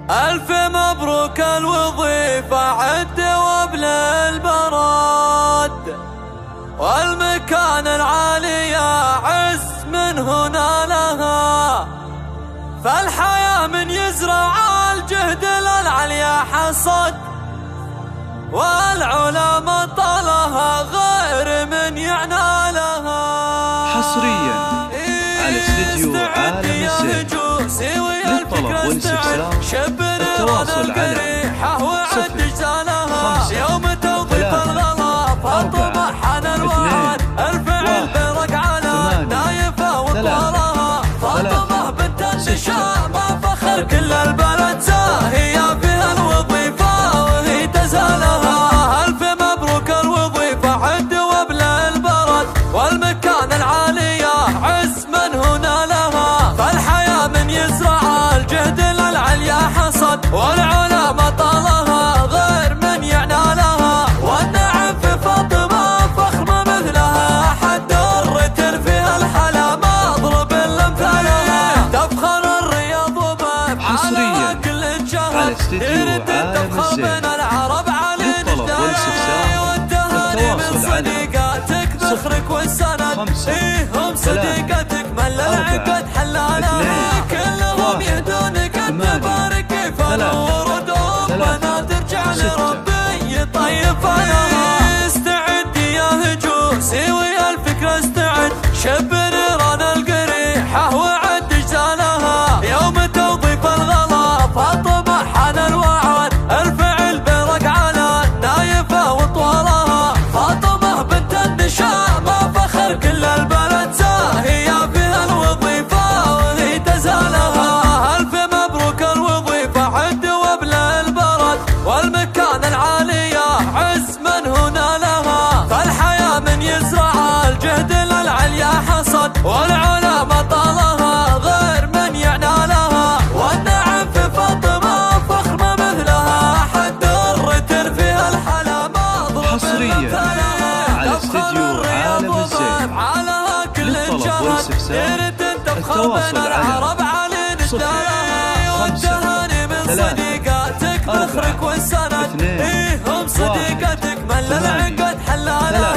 ألف مبروك الوظيفة عد وابل البراد، والمكان العالي عز من هنا لها. فالحياة من يزرع الجهد للعليا حصد، والعلا مطلها غير من يعنالها. حصريا على استديو عالم الزين. للطلب والاستفسار التواصل على 0 يوم توظيف الغلا فطمحن الوعد، الفعل برق على نايفة وطولها. فاطمة بنت النشاء ما فخر كل البلد زاهية فيها الوظيفة وهي تزالها. ألف مبروك الوظيفة عد وابل البرد، والمكان العالي عز من هنا لها. فالحياة من يزرع الجهد للعليا حصد، والعلا مطلها غير من يعنالها. والنعم في فاطمة فخر ما مثلها، حد الرتل فيها الحلا ما اضرب الامثالها. تفخر الرياض وبأفعالها كل الجهل، ترد التفخر بين العرب على نجدها. والتهاني من صديقاتك ذخرك والسند، هم صديقتك من العقد حلالها. كلهم يهدونك التبارك كيف الورد وبنا ترجع لربي يطيب لها. استعد يا هجوسي ويا الفكرة استعد، شب نيران القريحة وعد اجزالها. يوم توظيف الغلا فاطمة حان الوعد، الفعل برق على نايفة وطولها. فاطمة بنت النشاء ما فخر كل البلد زاهية فيها الوظيفة وهي تزالها. ألف مبروك الوظيفة عد وابل البرد، والمكان العالي عز من هنا لها. فالحياة من يزرع الجهد للعليا حصد، والعلا مطلها غير من يعنالها. والنعم في فاطمة فخر ما مثلها، حد الرتل فيها الحلا ما اضرب حصريا على استديو عالم الزين. للطلب والاستفسار التواصل على 0 والتهاني من صديقاتك ذخرك والسند، هم صديقتك من العقد حلالها.